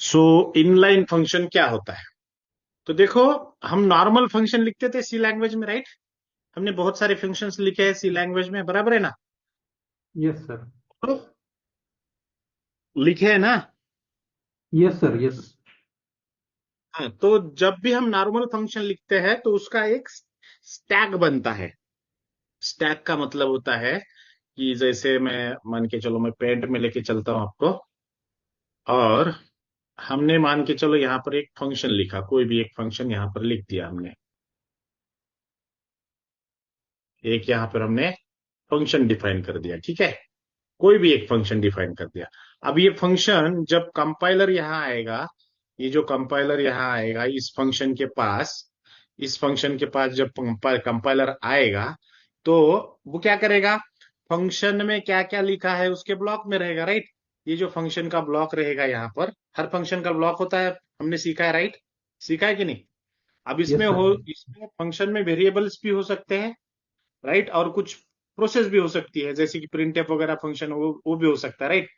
सो inline function क्या होता है? तो देखो, हम नॉर्मल फंक्शन लिखते थे सी लैंग्वेज में, राइट? हमने बहुत सारे फंक्शंस लिखे हैं सी लैंग्वेज में, बराबर है ना? Yes sir. तो लिखे है ना? Yes sir. यस। हाँ, तो जब भी हम नॉर्मल फंक्शन लिखते हैं तो उसका एक स्टैक बनता है। स्टैक का मतलब होता है कि जैसे मैं मान के चलो, मैं पेंट में लेके चलता हूँ आपको, और हमने मान के चलो यहाँ पर एक फंक्शन लिखा, कोई भी एक फंक्शन यहाँ पर लिख दिया हमने। एक यहाँ पर हमने फंक्शन डिफाइन कर दिया, ठीक है? कोई भी एक फंक्शन डिफाइन कर दिया। अब ये फंक्शन जब कंपाइलर यहाँ आएगा, ये जो कंपाइलर यहाँ आएगा इस फंक्शन के पास जब कंपाइलर आएगा, तो वो क्या करेगा? फंक्शन में क्या क्या लिखा है उसके ब्लॉक में रहेगा, राइट? ये जो फंक्शन का ब्लॉक रहेगा यहाँ पर, हर फंक्शन का ब्लॉक होता है, हमने सीखा है, राइट? सीखा है कि नहीं? अब यस सर। इसमें फंक्शन में वेरिएबल्स भी हो सकते हैं, राइट? और कुछ प्रोसेस भी हो सकती है, जैसे कि प्रिंटफ वगैरह फंक्शन, वो भी हो सकता है, राइट?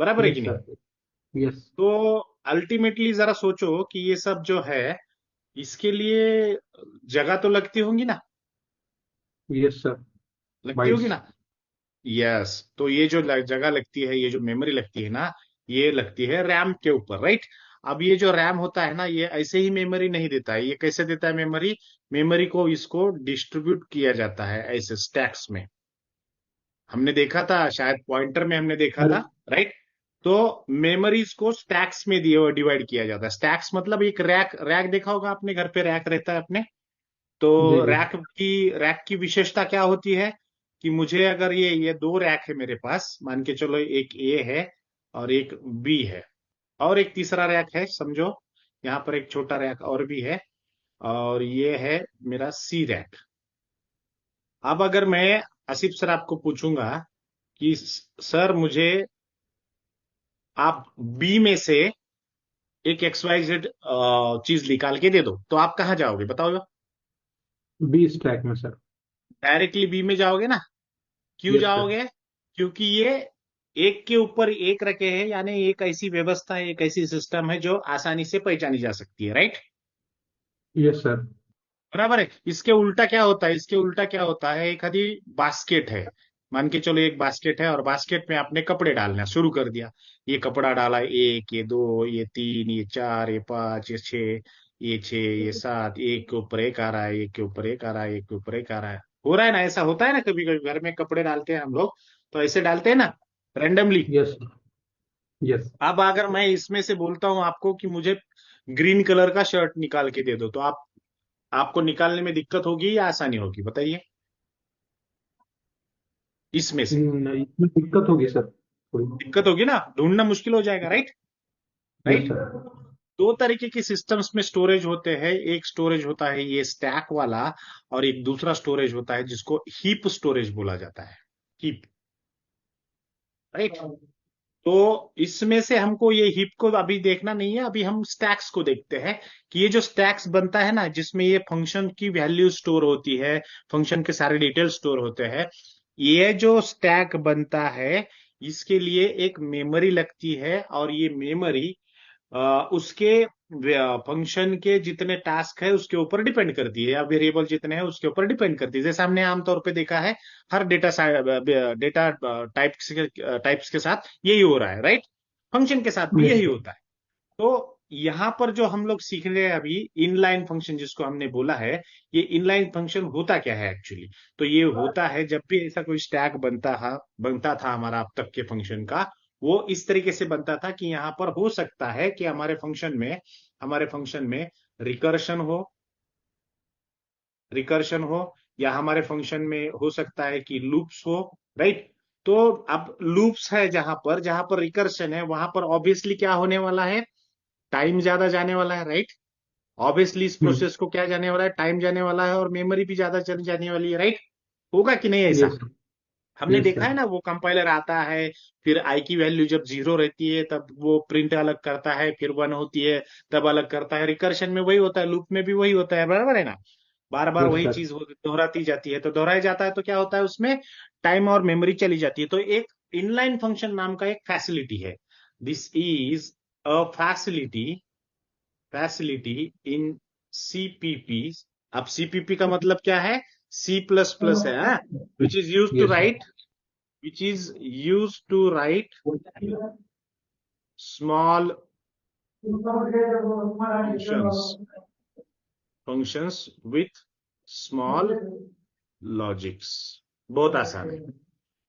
बराबर है कि यस नहीं? सर। यस। तो अल्टीमेटली जरा सोचो कि ये सब जो है, इसके लिए जगह तो लगती होंगी ना? Yes sir. लगती होगी बाइट्स। ना? यस। तो ये जो जगह लगती है, ये जो मेमोरी लगती है ना, ये लगती है रैम के ऊपर, राइट? अब ये जो रैम होता है ना, ये ऐसे ही मेमोरी नहीं देता है। ये कैसे देता है मेमोरी? मेमोरी को इसको डिस्ट्रीब्यूट किया जाता है ऐसे स्टैक्स में। हमने देखा था, शायद पॉइंटर में हमने देखा सर। था, राइट? तो मेमोरीज को स्टैक्स में दिए डिवाइड किया जाता है। स्टैक्स मतलब एक रैक, रैक देखा होगा आपने, घर पे रैक रहता है अपने। तो जी जी। रैक की विशेषता क्या होती है? कि मुझे अगर ये दो रैक है मेरे पास, मान के चलो, एक ए है और एक बी है, और एक तीसरा रैक है, समझो यहाँ पर एक छोटा रैक और भी है, और ये है मेरा सी रैक। अब अगर मैं आसिफ सर आपको पूछूंगा कि सर मुझे आप बी में से एक एक्स वाई जेड चीज निकाल के दे दो, तो आप कहाँ जाओगे बताओ? बी स्टैक में सर। डायरेक्टली बी में जाओगे ना? क्यों यस सर। जाओगे? क्योंकि ये एक के ऊपर एक रखे हैं, यानी एक ऐसी व्यवस्था है, एक ऐसी सिस्टम है जो आसानी से पहचानी जा सकती है, राइट? Yes sir. बराबर है। इसके उल्टा क्या होता है? इसके उल्टा क्या होता है? एक आधी बास्केट है, मान के चलो एक बास्केट है, और बास्केट में आपने कपड़े डालना शुरू कर दिया। ये कपड़ा डाला, एक, ये दो, ये तीन, ये चार, ये पांच, ये छह, ये छह, ये सात, एक के ऊपर एक आ रहा है, एक के ऊपर एक आ रहा है, एक के ऊपर एक आ रहा है। हो रहा है ना? ऐसा होता है ना, कभी कभी घर में कपड़े डालते हैं हम लोग, तो ऐसे डालते हैं ना, रेंडमली। Yes sir. यस। अब अगर मैं इसमें से बोलता हूं आपको कि मुझे ग्रीन कलर का शर्ट निकाल के दे दो, तो आपको निकालने में दिक्कत होगी या आसानी होगी, बताइए? इसमें से इसमें दिक्कत होगी सर थोड़ी। दिक्कत होगी ना, ढूंढना मुश्किल हो जाएगा, राइट? Yes right. सर। दो तरीके के सिस्टम्स में स्टोरेज होते हैं। एक स्टोरेज होता है ये स्टैक वाला, और एक दूसरा स्टोरेज होता है जिसको हीप स्टोरेज बोला जाता है। Heap, right? तो इसमें से हमको ये हीप को अभी देखना नहीं है, अभी हम स्टैक्स को देखते हैं। कि ये जो स्टैक्स बनता है ना, जिसमें ये फंक्शन की वैल्यू स्टोर होती है, फंक्शन के सारे डिटेल स्टोर होते हैं, ये जो स्टैक बनता है, इसके लिए एक मेमोरी लगती है, और ये मेमोरी उसके फंक्शन के जितने टास्क है उसके ऊपर डिपेंड करती है, या वेरिएबल जितने हैं उसके ऊपर डिपेंड करती है। जैसे हमने आमतौर पे देखा है, हर डेटा टाइप्स के साथ यही हो रहा है, राइट? फंक्शन के साथ भी यस यही सर। होता है। तो यहाँ पर जो हम लोग सीख रहे हैं अभी, इनलाइन फंक्शन जिसको हमने बोला है, ये इनलाइन फंक्शन होता क्या है एक्चुअली? तो ये होता है, जब भी ऐसा कोई स्टैक बनता था हमारा अब तक के फंक्शन का, वो इस तरीके से बनता था कि यहाँ पर हो सकता है कि हमारे फंक्शन में रिकर्शन हो, रिकर्शन हो, या हमारे फंक्शन में हो सकता है कि लूप्स हो, राइट? तो अब लूप्स है, जहां पर रिकर्शन है, वहां पर ऑब्वियसली क्या होने वाला है? टाइम ज्यादा जाने वाला है, राइट? ऑब्वियसली इस प्रोसेस को क्या जाने वाला है? टाइम जाने वाला है, और मेमोरी भी ज्यादा चली जाने वाली है, राइट? होगा कि नहीं ऐसा? यस। हमने यस देखा सर। है ना, वो कंपाइलर आता है, फिर आई की वैल्यू जब जीरो रहती है तब वो प्रिंट अलग करता है, फिर वन होती है तब अलग करता है। रिकर्शन में वही होता है, लूप में भी वही होता है, बराबर है ना? बार बार यस वही सर। चीज दोहराती जाती है, तो दोहराया जाता है तो क्या होता है उसमें? टाइम और मेमोरी चली जाती है। तो एक इनलाइन फंक्शन नाम का एक फैसिलिटी है। This is facility in CPP. अब सीपीपी का मतलब क्या है? सी प्लस प्लस है, which is use to Yes, sir. Right which is use to write small functions with small logics. बहुत आसान है।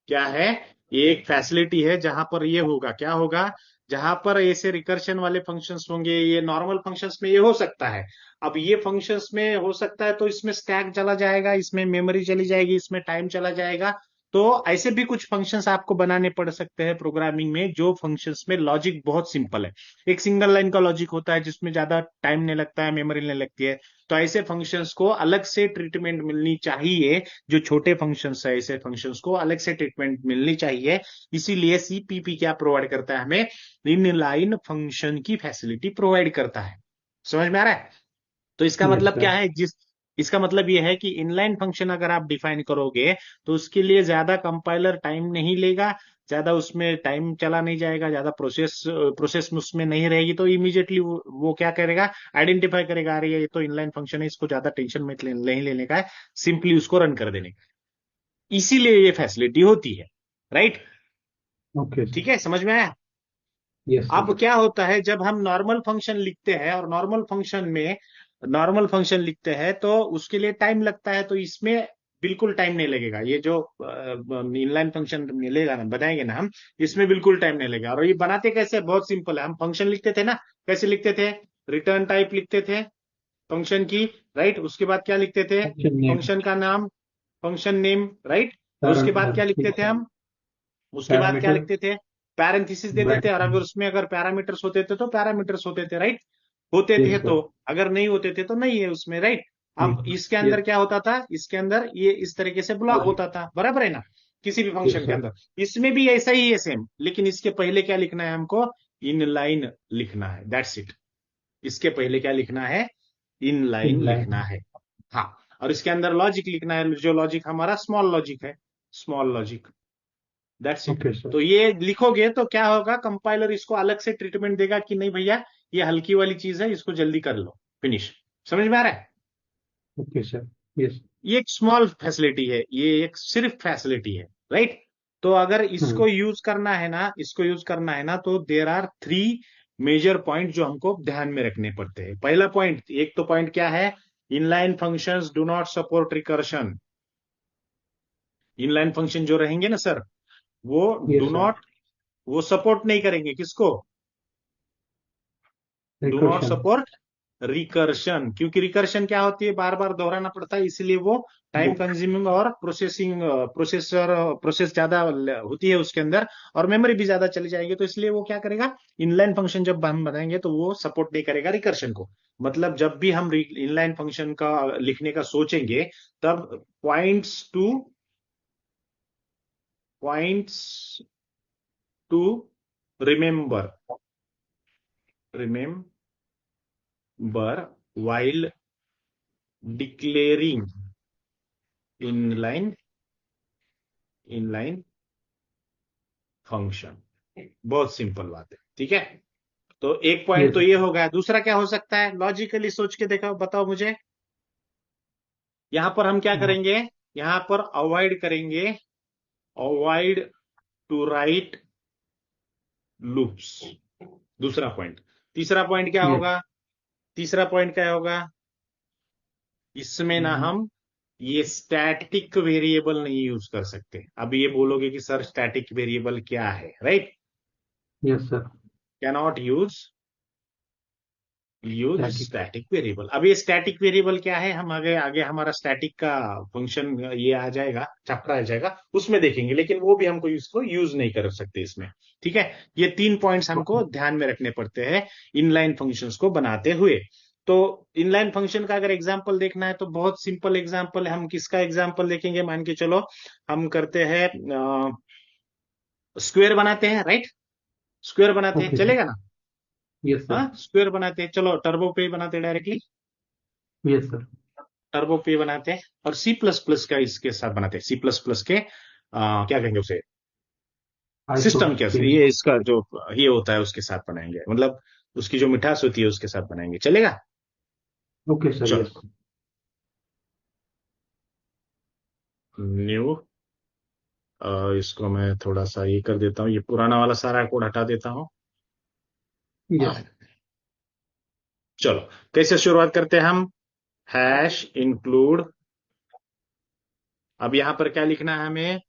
क्या है? ये एक फैसिलिटी है जहां पर ये होगा, क्या होगा? जहां पर ऐसे रिकर्शन वाले फंक्शंस होंगे, ये नॉर्मल फंक्शंस में ये हो सकता है। अब ये फंक्शंस में हो सकता है तो इसमें स्टैक चला जाएगा, इसमें मेमोरी चली जाएगी, इसमें टाइम चला जाएगा। तो ऐसे भी कुछ फंक्शंस आपको बनाने पड़ सकते हैं प्रोग्रामिंग में, जो फंक्शंस में लॉजिक बहुत सिंपल है। एक सिंगल लाइन का लॉजिक होता है जिसमें ज्यादा टाइम नहीं लगता है, मेमोरी नहीं लगती है। तो ऐसे फंक्शंस को अलग से ट्रीटमेंट मिलनी चाहिए। जो छोटे फंक्शंस है, ऐसे फंक्शंस को अलग से ट्रीटमेंट मिलनी चाहिए। इसीलिए सीपीपी क्या प्रोवाइड करता है हमें? इन लाइन फंक्शन की फैसिलिटी प्रोवाइड करता है। समझ में आ रहा है? तो इसका Yes, मतलब क्या sir. है? इसका मतलब यह है कि इनलाइन फंक्शन अगर आप डिफाइन करोगे तो उसके लिए ज्यादा कंपाइलर टाइम नहीं लेगा, ज्यादा उसमें टाइम चला नहीं जाएगा, ज्यादा प्रोसेस उसमें नहीं रहेगी। तो इमीडिएटली वो क्या करेगा? आइडेंटिफाई करेगा, अरे ये तो इनलाइन फंक्शन है, इसको ज्यादा टेंशन में नहीं लेने का है, सिंपली उसको रन कर देने का। इसीलिए ये फैसिलिटी होती है। राइट? Okay, sir. ठीक है, समझ में आया? Yes, sir. अब क्या होता है जब हम नॉर्मल फंक्शन लिखते हैं, और नॉर्मल फंक्शन लिखते हैं तो उसके लिए टाइम लगता है, तो इसमें बिल्कुल टाइम नहीं लगेगा। ये जो इनलाइन फंक्शन मिलेगा ना, बताएंगे ना हम, इसमें बिल्कुल टाइम नहीं लगेगा। और ये बनाते कैसे? बहुत सिंपल है। हम फंक्शन लिखते थे ना, कैसे लिखते थे? रिटर्न टाइप लिखते थे फंक्शन की, राइट? उसके बाद क्या लिखते थे? Function name. फंक्शन का नाम, फंक्शन नेम, राइट? और उसके बाद Parameter. क्या लिखते थे हम? उसके बाद क्या Parameter. लिखते थे? पैरेंथेसिस दे देते, और अगर Bracket. उसमें अगर पैरामीटर्स होते थे तो पैरामीटर्स होते थे, राइट? होते थे Yes, तो, sir. अगर नहीं होते थे तो नहीं है उसमें, राइट? अब इसके Yes. अंदर क्या होता था? इसके अंदर ये इस तरीके से ब्लॉक Logic. होता था, बराबर है ना? किसी भी Yes, फंक्शन के sir. अंदर इसमें भी ऐसा ही है, सेम। लेकिन इसके पहले क्या लिखना है हमको? इन लाइन लिखना है, दैट्स इट। इसके पहले क्या लिखना है? इन लाइन लिखना Inline. है। हाँ। और इसके अंदर लॉजिक लिखना है, जो लॉजिक हमारा स्मॉल लॉजिक है, small logic. That's it. Okay, sir. तो ये लिखोगे तो क्या होगा? कंपाइलर इसको अलग से ट्रीटमेंट देगा कि नहीं भैया, ये हल्की वाली चीज है, इसको जल्दी कर लो, फिनिश। समझ में आ रहा है? Okay, sir. Yes. ये एक स्मॉल फैसिलिटी है, ये एक सिर्फ फैसिलिटी है, राइट? तो अगर Hmm. इसको यूज करना है ना, तो there are three major point जो हमको ध्यान में रखने पड़ते हैं। पहला पॉइंट, एक तो पॉइंट क्या है? Inline functions do not support recursion. Inline function जो रहेंगे ना सर, वो डू Yes, sir. नॉट, वो सपोर्ट नहीं करेंगे किसको? Do not Recursion. Support recursion. क्योंकि रिकर्शन क्या होती है? बार बार दोहराना पड़ता है, इसलिए वो टाइम कंज्यूमिंग और प्रोसेस ज्यादा होती है उसके अंदर, और मेमोरी भी ज्यादा चली जाएगी। तो इसलिए वो क्या करेगा? इनलाइन फंक्शन जब हम बनाएंगे तो वो सपोर्ट नहीं करेगा रिकर्शन को। मतलब जब भी हम इनलाइन फंक्शन का लिखने का सोचेंगे, तब points to remember remember while declaring inline inline function. बहुत सिंपल बात है, ठीक है? तो एक पॉइंट Yes, तो sir. ये हो गया। दूसरा क्या हो सकता है? लॉजिकली सोच के देखो, बताओ मुझे। यहां पर हम क्या Uh, करेंगे? यहां पर अवॉइड करेंगे, अवॉइड टू राइट लूप्स। दूसरा पॉइंट। तीसरा पॉइंट क्या yes. होगा? तीसरा पॉइंट क्या होगा? इसमें ना Mhm. हम ये स्टैटिक वेरिएबल नहीं यूज कर सकते। अब ये बोलोगे कि सर स्टैटिक वेरिएबल क्या है, right? Yes, sir. Cannot use Static. Static variable. अब ये स्टैटिक वेरिएबल क्या है, हम आगे आगे हमारा स्टैटिक का फंक्शन ये आ जाएगा, चैप्टर आ जाएगा, उसमें देखेंगे। लेकिन वो भी हमको इसको यूज नहीं कर सकते इसमें। ठीक है? ये तीन पॉइंट्स हमको ध्यान में रखने पड़ते हैं इनलाइन फंक्शंस को बनाते हुए। तो इनलाइन फंक्शन का अगर एग्जाम्पल देखना है तो बहुत सिंपल एग्जाम्पल है। हम किसका एग्जाम्पल देखेंगे? मान के चलो हम करते हैं, स्क्वेयर बनाते हैं, राइट? स्क्वेयर बनाते हैं, Okay, sir. चलेगा ना? Yes, हाँ, sir. स्क्वेयर बनाते हैं, चलो टर्बो पे बनाते हैं डायरेक्टली। Yes, sir. टर्बो पे बनाते हैं, और सी प्लस प्लस का इसके साथ बनाते हैं। सी प्लस प्लस के क्या कहेंगे उसे? सिस्टम आइसोस कैसे, के। ये इसका जो ये होता है उसके साथ बनाएंगे, मतलब उसकी जो मिठास होती है उसके साथ बनाएंगे, चलेगा। ओके सर, चलो, यस। न्यू, इसको मैं थोड़ा सा ये कर देता हूँ, ये पुराना वाला सारा कोड हटा देता हूँ। यस। चलो, कैसे शुरुआत करते हैं हम, हैश इंक्लूड, अब यहां पर क्या लिखना है हमें,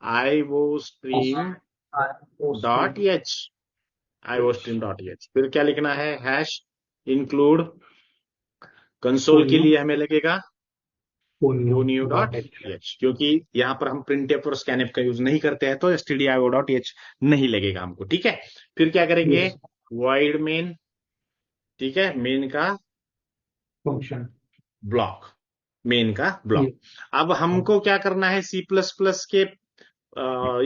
आई वो स्ट्रीम डॉट आइसोस्ट्रीम। एच, आई वो स्ट्रीम डॉट एच, फिर क्या लिखना है, हैश इंक्लूड, कंसोल के ओनियो। लिए हमें लगेगा ओनियो ओ न्यू डॉट डॉट एच। एच, क्योंकि यहाँ पर हम प्रिंटफ और स्कैनफ का यूज नहीं करते हैं, तो stdio डॉट एच नहीं लगेगा हमको, ठीक है। फिर क्या करेंगे, यस। वाइड मेन, ठीक है, मेन का फंक्शन। ब्लॉक, मेन का ब्लॉक। यस। अब हमको क्या करना है, सी प्लस प्लस के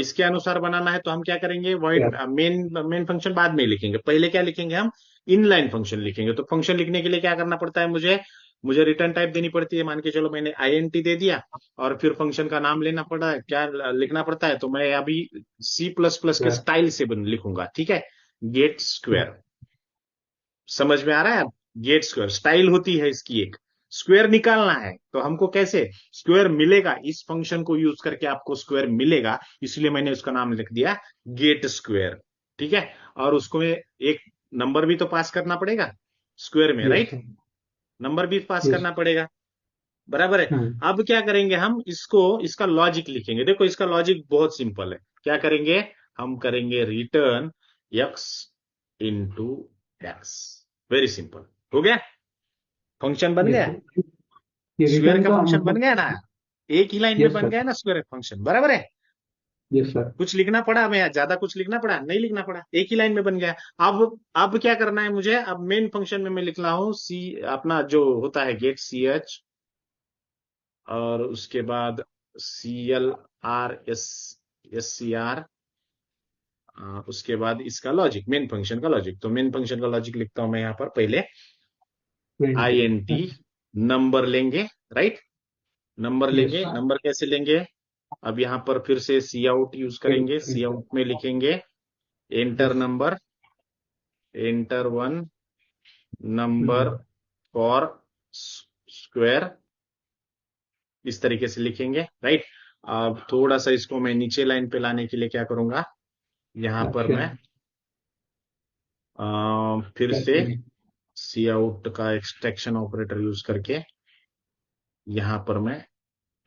इसके अनुसार बनाना है, तो हम क्या करेंगे, वाइड मेन, मेन फंक्शन बाद में लिखेंगे, पहले क्या लिखेंगे हम, इनलाइन फंक्शन लिखेंगे। तो फंक्शन लिखने के लिए क्या करना पड़ता है मुझे, मुझे रिटर्न टाइप देनी पड़ती है, मान के चलो मैंने आईएनटी दे दिया, और फिर फंक्शन का नाम लेना पड़ा है, क्या लिखना पड़ता है, तो मैं अभी सी प्लस प्लस के स्टाइल से लिखूंगा, ठीक है, गेट स्क्वायर, समझ में आ रहा है अब, गेट स्क्वायर स्टाइल होती है इसकी एक, स्क्वायर निकालना है तो हमको कैसे, स्क्वायर मिलेगा, इस फंक्शन को यूज करके आपको स्क्वायर मिलेगा, इसलिए मैंने उसका नाम लिख दिया गेट स्क्वायर, ठीक है। और उसको एक नंबर भी तो पास करना पड़ेगा स्क्वायर में, यस राइट, सर। नंबर भी पास यस। करना पड़ेगा, बराबर है। अब क्या करेंगे हम इसको, इसका लॉजिक लिखेंगे, देखो इसका लॉजिक बहुत सिंपल है, क्या करेंगे, हम करेंगे return x into x, very simple, हो गया, फंक्शन बन यस गया, सर। ये स्क्वायर रिटर्न का का फंक्शन बन मतलब। गया ना, एक ही लाइन में यस बन सर। गया ना स्क्वायर फंक्शन, बराबर है। Yes sir. कुछ लिखना पड़ा हमें, ज्यादा कुछ लिखना पड़ा नहीं, लिखना पड़ा, एक ही लाइन में बन गया। अब क्या करना है मुझे, अब मेन फंक्शन में मैं लिख रहा हूं सी, अपना जो होता है गेट सी एच, और उसके बाद CLR उसके बाद इसका लॉजिक, मेन फंक्शन का लॉजिक, तो मेन फंक्शन का लॉजिक लिखता हूं मैं यहां पर, पहले ट्वेंटी। INT, नंबर लेंगे, राइट, नंबर यस। लेंगे, नंबर कैसे लेंगे, अब यहां पर फिर से सी आउट यूज करेंगे, एंट्री सी सर। आउट में लिखेंगे enter yes. Number, enter one number for square, इस तरीके से लिखेंगे, राइट। अब थोड़ा सा इसको मैं नीचे लाइन पे लाने के लिए क्या करूंगा, यहां पर अच्छा। मैं फिर से कैसे? सी आउट का एक्सट्रैक्शन ऑपरेटर यूज करके यहां पर मैं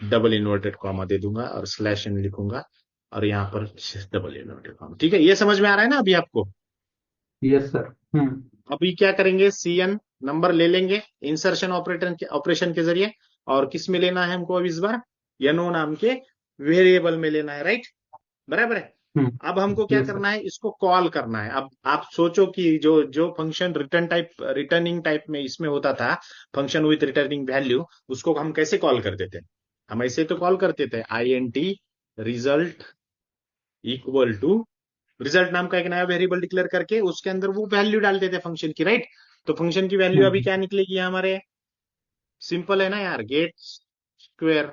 डबल इन्वर्टेड कॉमा दे दूंगा और स्लैश इन लिखूंगा, और यहाँ पर डबल इन्वर्टेड कॉमा, ठीक है, ये समझ में आ रहा है ना अभी आपको। Yes sir. अभी क्या करेंगे, CN नंबर ले लेंगे इंसर्शन ऑपरेशन के जरिए, और किस में लेना है हमको अब इस बार, नो नाम के वेरिएबल में लेना है, राइट, बराबर है। अब हमको क्या यस सर। करना है, इसको कॉल करना है। अब आप सोचो कि जो जो फंक्शन रिटर्निंग टाइप में इसमें होता था, फंक्शन विथ रिटर्निंग वैल्यू, उसको हम कैसे कॉल करते थे, हम ऐसे तो कॉल करते थे, INT result equal to, result नाम का एक नया वेरिएबल डिक्लेयर करके उसके अंदर वो वैल्यू डालते थे फंक्शन की, राइट। तो फंक्शन की वैल्यू अभी क्या निकलेगी हमारे, सिंपल है ना यार, गेट स्क्वायर,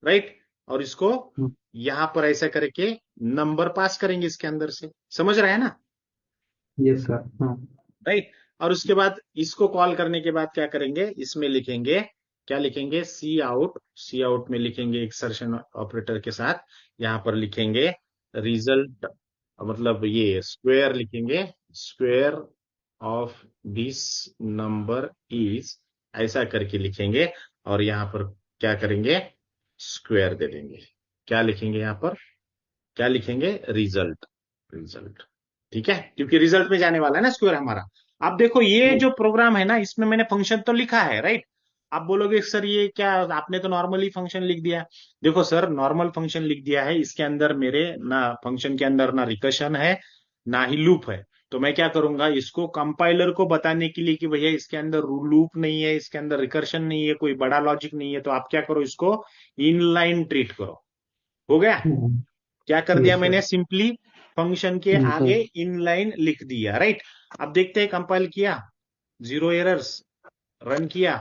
राइट, और इसको यहां पर ऐसा करके नंबर पास करेंगे इसके अंदर से, समझ रहे हैं ना, यस सर। राइट। और उसके बाद इसको कॉल करने के बाद क्या करेंगे, इसमें लिखेंगे, क्या लिखेंगे, सी आउट में लिखेंगे एक्सर्शन ऑपरेटर के साथ, यहां पर लिखेंगे रिजल्ट, मतलब ये स्क्वायर लिखेंगे, square of this number is, ऐसा करके लिखेंगे, और यहां पर क्या करेंगे, स्क्वायर दे देंगे, क्या लिखेंगे यहां पर, क्या लिखेंगे, रिजल्ट, रिजल्ट, ठीक है, क्योंकि रिजल्ट में जाने वाला है ना स्क्वायर हमारा। अब देखो ये जो प्रोग्राम है ना, इसमें मैंने फंक्शन तो लिखा है, राइट। आप बोलोगे सर ये क्या, आपने तो नॉर्मली फंक्शन लिख दिया, देखो सर नॉर्मल फंक्शन लिख दिया है, इसके अंदर मेरे ना फंक्शन के अंदर ना रिकर्शन है ना ही लूप है, तो मैं क्या करूंगा, इसको कंपाइलर को बताने के लिए कि भैया इसके अंदर लूप नहीं है, इसके अंदर रिकर्शन नहीं है, कोई बड़ा लॉजिक नहीं है, तो आप क्या करो, इसको इनलाइन ट्रीट करो, हो गया। क्या कर दिया यस मैंने, सर। सिंपली फंक्शन के आगे इनलाइन लिख दिया, राइट। अब देखते हैं, कंपाइल किया, जीरो एरर्स, रन किया,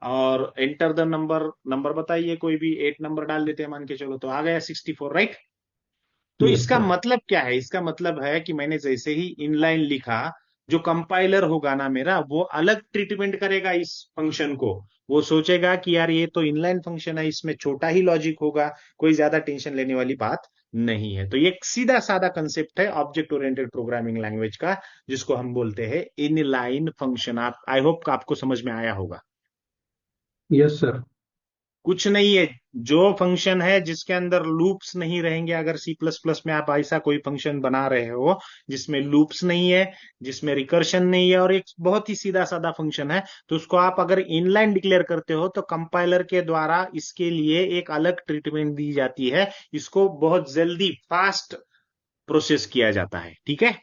और एंटर द नंबर, नंबर बताइए कोई भी, 8 नंबर डाल देते हैं मान के चलो, तो आ गया 64, राइट। तो यस इसका सर। मतलब क्या है? इसका मतलब है कि मैंने जैसे ही इनलाइन लिखा, जो कंपाइलर होगा ना मेरा, वो अलग ट्रीटमेंट करेगा इस फंक्शन को। वो सोचेगा कि यार ये तो इनलाइन फंक्शन है, इसमें छोटा ही लॉजिक होगा, कोई ज्यादा टेंशन लेने वाली बात नहीं है। तो ये एक सीधा साधा कंसेप्ट है ऑब्जेक्ट ओरिएंटेड प्रोग्रामिंग लैंग्वेज का, जिसको हम बोलते हैं इनलाइन फंक्शन। आप, आई होप आपको समझ में आया होगा। Yes sir. कुछ नहीं है, जो फंक्शन है जिसके अंदर लूप्स नहीं रहेंगे, अगर सी प्लस प्लस में आप ऐसा कोई फंक्शन बना रहे हो जिसमें लूप्स नहीं है, जिसमें रिकर्शन नहीं है, और एक बहुत ही सीधा साधा फंक्शन है, तो उसको आप अगर इनलाइन डिक्लेयर करते हो तो कंपाइलर के द्वारा इसके लिए एक अलग ट्रीटमेंट दी जाती है। इसको बहुत जल्दी फास्ट प्रोसेस किया जाता है, ठीक है।